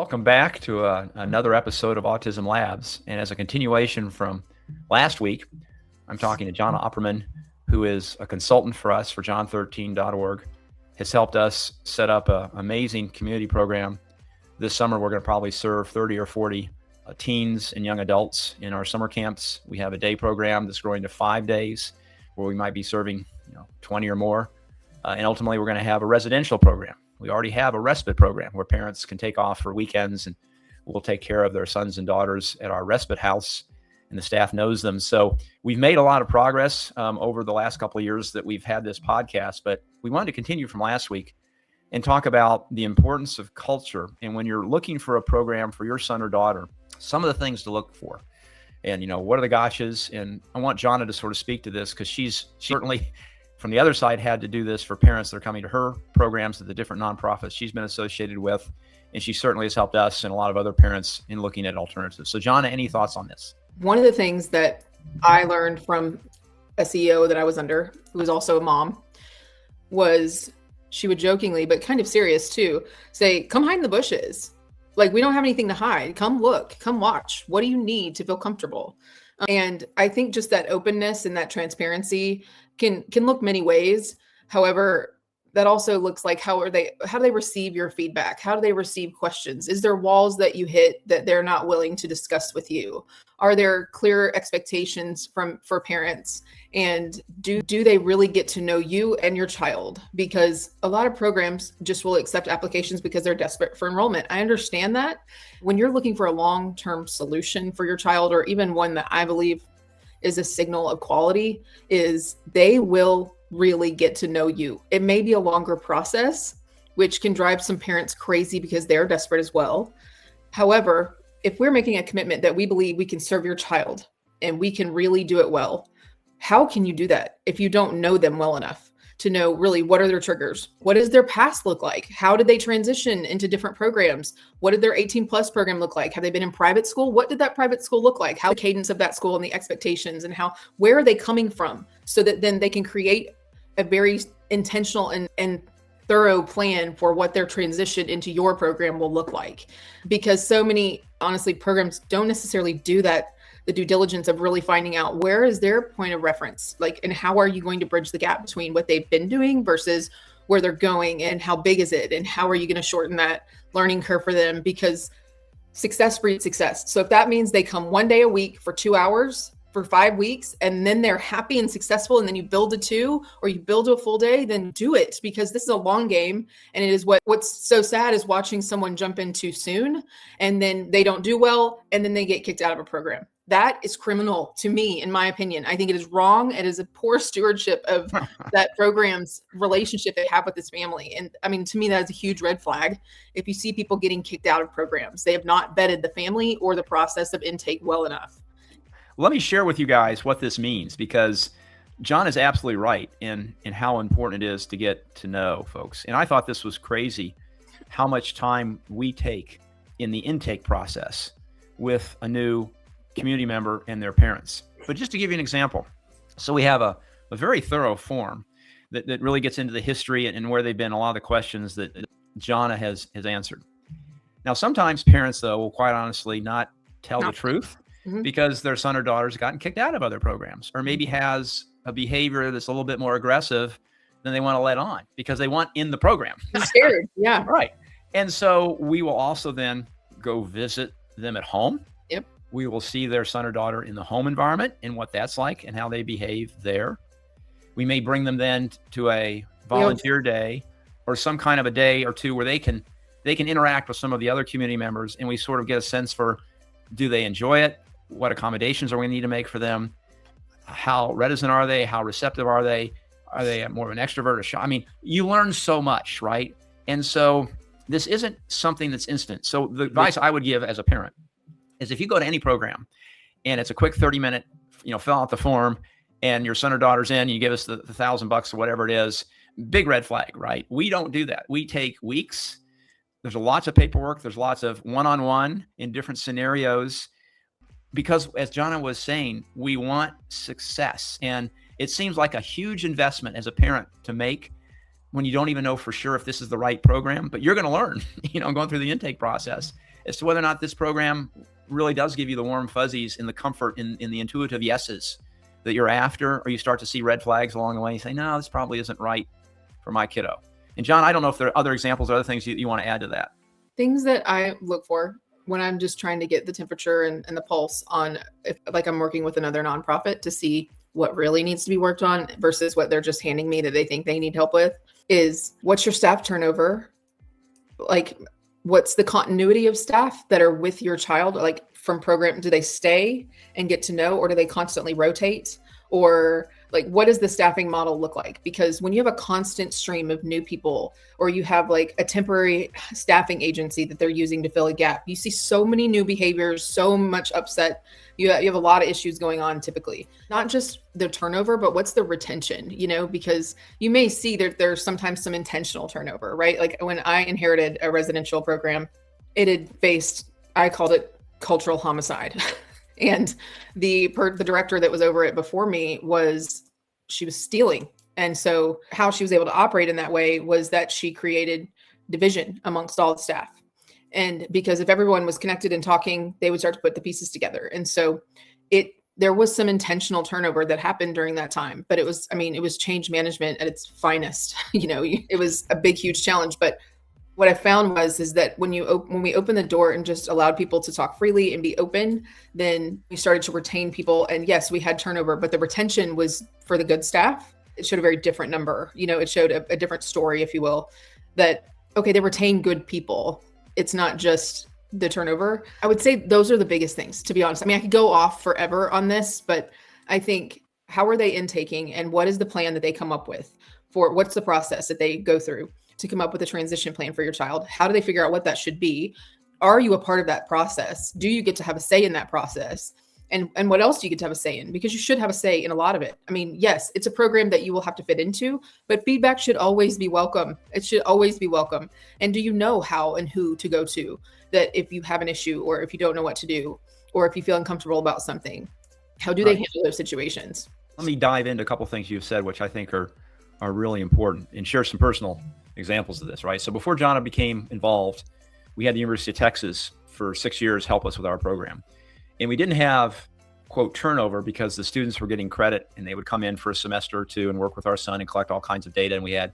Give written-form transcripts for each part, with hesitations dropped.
Welcome back to another episode of Autism Labs. And as a continuation from last week, I'm talking to Johnna Oppermann, who is a consultant for us for john13.org, has helped us set up an amazing community program. This summer, we're going to probably serve 30 or 40 teens and young adults in our summer camps. We have a day program that's growing to 5 days where we might be serving 20 or more. And ultimately, we're going to have a residential program. We already have a respite program where parents can take off for weekends and we'll take care of their sons and daughters at our respite house, and the staff knows them. So we've made a lot of progress over the last couple of years that we've had this podcast, but we wanted to continue from last week and talk about the importance of culture. And when you're looking for a program for your son or daughter, some of the things to look for. And, what are the gotchas? And I want Johnna to sort of speak to this because she's certainly from the other side had to do this for parents that are coming to her programs at the different nonprofits she's been associated with. And she certainly has helped us and a lot of other parents in looking at alternatives. So Johnna, any thoughts on this? One of the things that I learned from a CEO that I was under, who was also a mom, was she would jokingly, but kind of serious too, say, come hide in the bushes. Like, we don't have anything to hide. Come look, come watch. What do you need to feel comfortable? And I think just that openness and that transparency can look many ways. However, that also looks like how do they receive your feedback? How do they receive questions? Is there walls that you hit that they're not willing to discuss with you? Are there clear expectations for parents? And do they really get to know you and your child? Because a lot of programs just will accept applications because they're desperate for enrollment. I understand that. When you're looking for a long-term solution for your child, or even one that I believe is a signal of quality, is they will really get to know you. It may be a longer process, which can drive some parents crazy because they're desperate as well. However, if we're making a commitment that we believe we can serve your child and we can really do it well, how can you do that if you don't know them well enough to know really what are their triggers? What does their past look like? How did they transition into different programs? What did their 18 plus program look like? Have they been in private school? What did that private school look like? How the cadence of that school and the expectations, and where are they coming from, so that then they can create a very intentional and thorough plan for what their transition into your program will look like. Because so many, honestly, programs don't necessarily do that, the due diligence of really finding out where is their point of reference, and how are you going to bridge the gap between what they've been doing versus where they're going, and how big is it, and how are you going to shorten that learning curve for them? Because success breeds success. So if that means they come 1 day a week for 2 hours for 5 weeks, and then they're happy and successful, and then you build to 2 or you build to a full day, then do it, because this is a long game. And it is what's so sad is watching someone jump in too soon and then they don't do well, and then they get kicked out of a program. That is criminal to me, in my opinion. I think it is wrong. It is a poor stewardship of that program's relationship they have with this family. And I mean, to me, that is a huge red flag. If you see people getting kicked out of programs, they have not vetted the family or the process of intake well enough. Let me share with you guys what this means, because John is absolutely right in how important it is to get to know folks. And I thought this was crazy, how much time we take in the intake process with a new community member and their parents. But just to give you an example, so we have a very thorough form that really gets into the history and where they've been, a lot of the questions that Johnna has answered. Now, sometimes parents, though, will quite honestly not tell the truth. Mm-hmm. Because their son or daughter's gotten kicked out of other programs, or maybe has a behavior that's a little bit more aggressive than they want to let on because they want in the program. I'm scared. Yeah. Right. And so we will also then go visit them at home. Yep. We will see their son or daughter in the home environment and what that's like and how they behave there. We may bring them then to a volunteer day or some kind of a day or two where they can interact with some of the other community members, and we sort of get a sense for, do they enjoy it? What accommodations are we need to make for them? How reticent are they? How receptive are they? Are they more of an extrovert or shy? I mean, you learn so much, right? And so this isn't something that's instant. So the advice I would give as a parent is, if you go to any program and it's a quick 30-minute, fill out the form, and your son or daughter's in, you give us the $1,000 or whatever it is, big red flag, right? We don't do that. We take weeks. There's lots of paperwork. There's lots of one-on-one in different scenarios. Because as Johnna was saying, we want success. And it seems like a huge investment as a parent to make when you don't even know for sure if this is the right program, but you're going to learn, going through the intake process. as to whether or not this program really does give you the warm fuzzies and the comfort in the intuitive yeses that you're after, or you start to see red flags along the way and say, no, this probably isn't right for my kiddo. And John, I don't know if there are other examples or other things you want to add to that. Things that I look for when I'm just trying to get the temperature and the pulse on, if like I'm working with another nonprofit to see what really needs to be worked on versus what they're just handing me that they think they need help with, is what's your staff turnover? Like, what's the continuity of staff that are with your child? Like, from program, do they stay and get to know, or do they constantly rotate? Or like, what does the staffing model look like? Because when you have a constant stream of new people, or you have like a temporary staffing agency that they're using to fill a gap, you see so many new behaviors, so much upset. You have a lot of issues going on typically, not just the turnover, but what's the retention, because you may see there's sometimes some intentional turnover, right? Like when I inherited a residential program, it had faced, I called it cultural homicide. And the director that was over it before me she was stealing. And so how she was able to operate in that way was that she created division amongst all the staff. And because if everyone was connected and talking, they would start to put the pieces together. And so there was some intentional turnover that happened during that time, but it was change management at its finest. It was a big, huge challenge. But what I found is that when we opened the door and just allowed people to talk freely and be open, then we started to retain people. And yes, we had turnover, but the retention was for the good staff. It showed a very different number. It showed a different story, if you will, that, okay, they retain good people. It's not just the turnover. I would say those are the biggest things, to be honest. I mean, I could go off forever on this, but I think, how are they intaking, and what is the plan that they come up with for what's the process that they go through to come up with a transition plan for your child? How do they figure out what that should be? Are you a part of that process? Do you get to have a say in that process? And what else do you get to have a say in? Because you should have a say in a lot of it. I mean, yes, it's a program that you will have to fit into, but feedback should always be welcome. It should always be welcome. And do you know how and who to go to, that if you have an issue, or if you don't know what to do, or if you feel uncomfortable about something, how do they handle those situations? Let me dive into a couple of things you've said, which I think are really important, and share some personal examples of this, right? So before Johnna became involved, we had the University of Texas for 6 years help us with our program. And we didn't have, quote, turnover, because the students were getting credit and they would come in for a semester or two and work with our son and collect all kinds of data. And we had,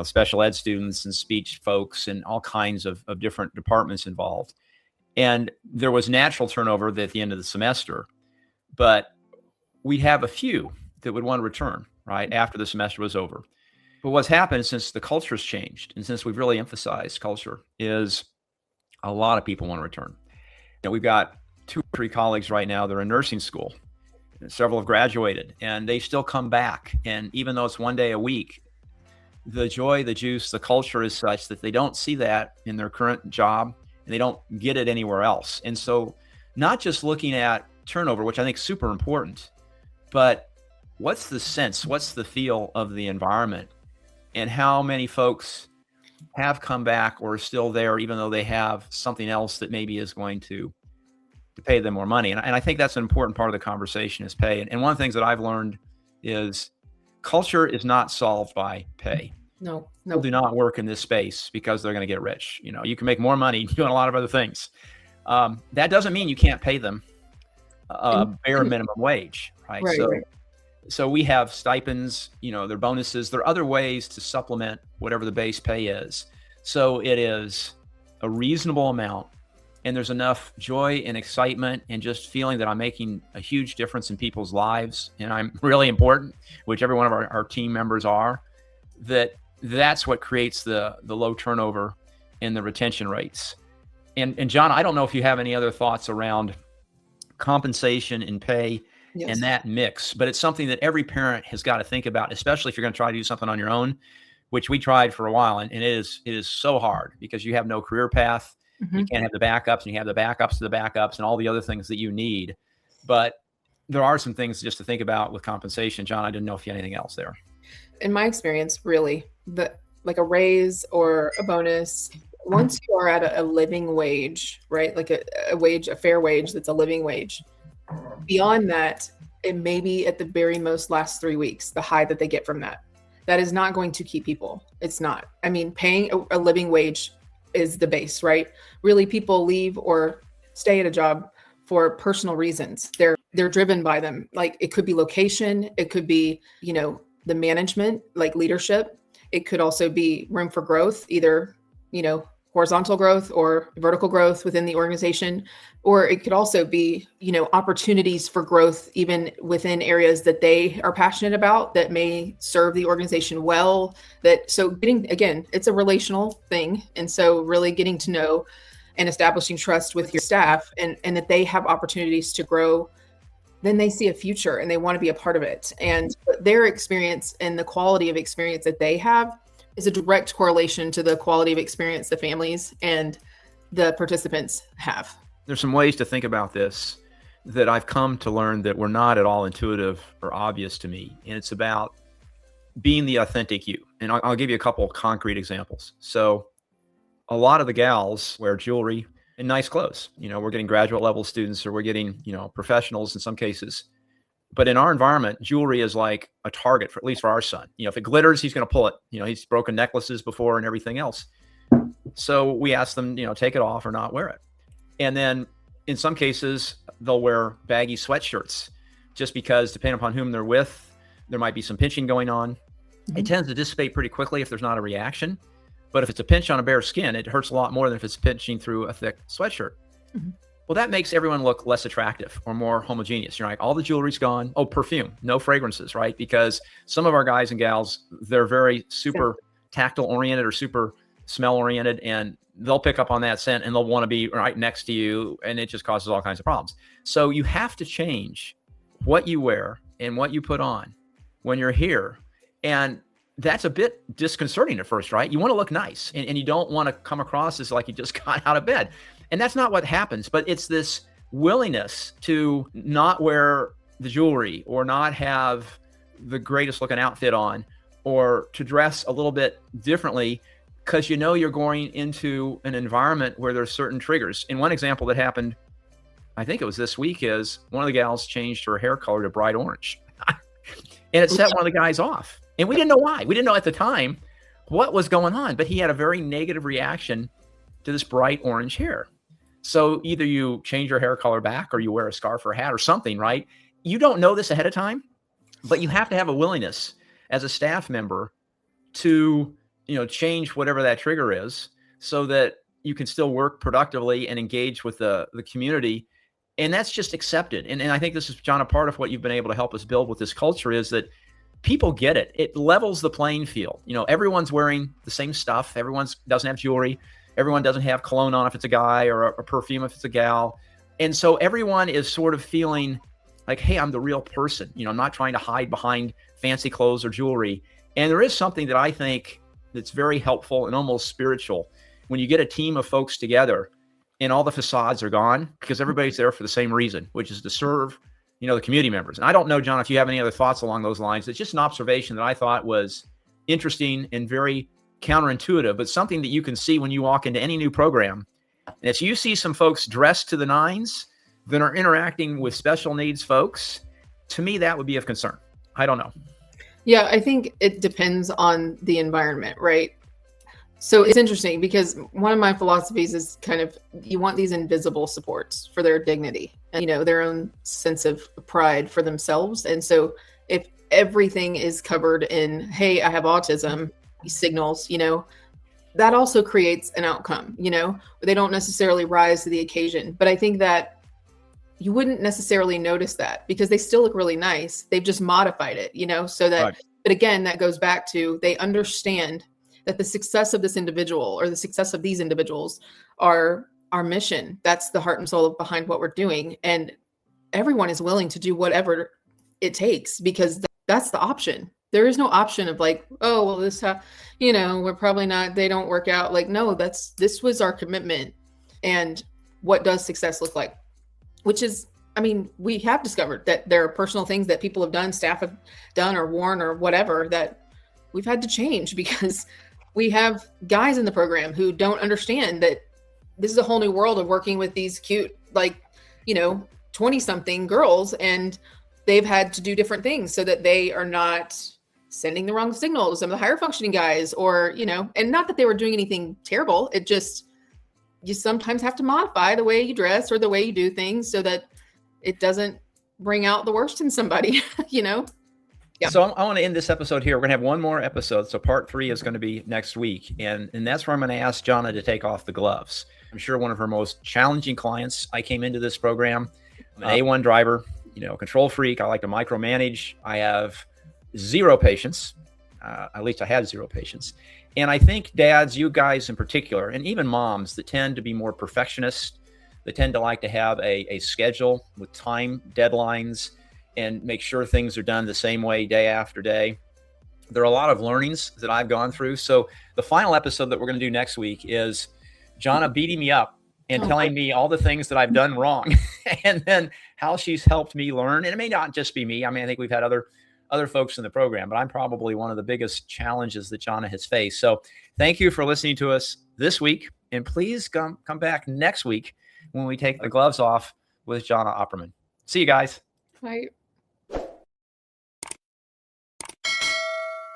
special ed students and speech folks and all kinds of different departments involved. And there was natural turnover at the end of the semester, but we'd have a few that would want to return, right, after the semester was over. But what's happened since the culture's changed, and since we've really emphasized culture, is a lot of people want to return. We've got 2 or 3 colleagues right now that are in nursing school. Several have graduated, and they still come back. And even though it's 1 day a week, the joy, the juice, the culture is such that they don't see that in their current job, and they don't get it anywhere else. And so not just looking at turnover, which I think is super important, but what's the sense, what's the feel of the environment, and how many folks have come back or are still there, even though they have something else that maybe is going to pay them more money. And I think that's an important part of the conversation, is pay. And one of the things that I've learned is culture is not solved by pay. No. People do not work in this space because they're going to get rich. You can make more money doing a lot of other things. That doesn't mean you can't pay them a bare minimum wage, right? So we have stipends, their bonuses, there are other ways to supplement whatever the base pay is. So it is a reasonable amount, and there's enough joy and excitement and just feeling that I'm making a huge difference in people's lives, and I'm really important, which every one of our team members are, that's what creates the low turnover and the retention rates. And John, I don't know if you have any other thoughts around compensation and pay. Yes. And that mix, but it's something that every parent has got to think about, especially if you're going to try to do something on your own, which we tried for a while. And it is so hard because you have no career path. Mm-hmm. You can't have the backups, and you have the backups to the backups and all the other things that you need. But there are some things just to think about with compensation. John, I didn't know if you had anything else there. In my experience, really, like a raise or a bonus, once you are at a living wage, right? Like a fair wage that's a living wage. Beyond that, it may be at the very most last 3 weeks, the high that they get from that. That is not going to keep people. It's not. I mean, paying a living wage is the base, right? Really, people leave or stay at a job for personal reasons. They're driven by them. Like, it could be location, it could be, the management, like leadership. It could also be room for growth, either, horizontal growth or vertical growth within the organization. Or it could also be, opportunities for growth, even within areas that they are passionate about that may serve the organization well. Again, it's a relational thing. And so really getting to know and establishing trust with your staff and that they have opportunities to grow, then they see a future and they want to be a part of it. And their experience and the quality of experience that they have is a direct correlation to the quality of experience the families and the participants have. There's some ways to think about this that I've come to learn that were not at all intuitive or obvious to me. And it's about being the authentic you. And I'll give you a couple of concrete examples. So a lot of the gals wear jewelry and nice clothes. We're getting graduate level students, or we're getting, professionals in some cases. But in our environment, jewelry is like a target, for at least for our son. If it glitters, he's going to pull it. He's broken necklaces before and everything else. So we ask them, take it off or not wear it. And then in some cases, they'll wear baggy sweatshirts just because, depending upon whom they're with, there might be some pinching going on. Mm-hmm. It tends to dissipate pretty quickly if there's not a reaction. But if it's a pinch on a bare skin, it hurts a lot more than if it's pinching through a thick sweatshirt. Mm-hmm. Well, that makes everyone look less attractive or more homogeneous. You're like, all the jewelry's gone. Oh, perfume, no fragrances, right? Because some of our guys and gals, they're very super tactile oriented or super smell oriented, and they'll pick up on that scent and they'll want to be right next to you, and it just causes all kinds of problems. So you have to change what you wear and what you put on when you're here. And that's a bit disconcerting at first, right? You want to look nice and you don't want to come across as like you just got out of bed. And that's not what happens, but it's this willingness to not wear the jewelry or not have the greatest looking outfit on, or to dress a little bit differently because you're going into an environment where there's certain triggers. And one example that happened, I think it was this week, is one of the gals changed her hair color to bright orange. And it set one of the guys off. And we didn't know why. We didn't know at the time what was going on, but he had a very negative reaction to this bright orange hair. So either you change your hair color back or you wear a scarf or a hat or something, right? You don't know this ahead of time, but you have to have a willingness as a staff member to, change whatever that trigger is so that you can still work productively and engage with the community. And that's just accepted. And I think this is, John, a part of what you've been able to help us build with this culture is that people get it. It levels the playing field. Everyone's wearing the same stuff. Everyone doesn't have jewelry. Everyone doesn't have cologne on if it's a guy, or a perfume if it's a gal. And so everyone is sort of feeling like, hey, I'm the real person. I'm not trying to hide behind fancy clothes or jewelry. And there is something that I think that's very helpful and almost spiritual when you get a team of folks together and all the facades are gone, because everybody's there for the same reason, which is to serve, the community members. And I don't know, John, if you have any other thoughts along those lines. It's just an observation that I thought was interesting and very counterintuitive, but something that you can see when you walk into any new program. And if you see some folks dressed to the nines that are interacting with special needs folks, to me, that would be of concern. I don't know. Yeah, I think it depends on the environment, right? So it's interesting because one of my philosophies is kind of, you want these invisible supports for their dignity and, their own sense of pride for themselves. And so if everything is covered in, hey, I have autism signals, that also creates an outcome, they don't necessarily rise to the occasion. But I think that you wouldn't necessarily notice that because they still look really nice. They've just modified it, so that, right. But again, that goes back to, they understand that the success of this individual or the success of these individuals are our mission. That's the heart and soul behind what we're doing. And everyone is willing to do whatever it takes because that's the option. There is no option of like, oh, well, this, we're probably not, they don't work out. Like, no, this was our commitment. And what does success look like? Which is, we have discovered that there are personal things that people have done, staff have done or worn or whatever that we've had to change because we have guys in the program who don't understand that this is a whole new world of working with these cute, 20-something girls, and they've had to do different things so that they are not sending the wrong signal to some of the higher functioning guys or, and not that they were doing anything terrible. It just, you sometimes have to modify the way you dress or the way you do things so that it doesn't bring out the worst in somebody, you know? Yeah. So I want to end this episode here. We're going to have one more episode. So part 3 is going to be next week. And that's where I'm going to ask Johnna to take off the gloves. I'm sure one of her most challenging clients. I came into this program. I'm an A1 driver, control freak. I like to micromanage. I have 0 patience. At least I had 0 patience. And I think dads, you guys in particular, and even moms that tend to be more perfectionist, they tend to like to have a schedule with time deadlines and make sure things are done the same way day after day. There are a lot of learnings that I've gone through. So the final episode that we're going to do next week is Johnna beating me up and telling me all the things that I've done wrong and then how she's helped me learn. And it may not just be me. I mean, I think we've had other folks in the program, but I'm probably one of the biggest challenges that Johnna has faced. So thank you for listening to us this week. And please come back next week when we take the gloves off with Johnna Oppermann. See you guys. Bye.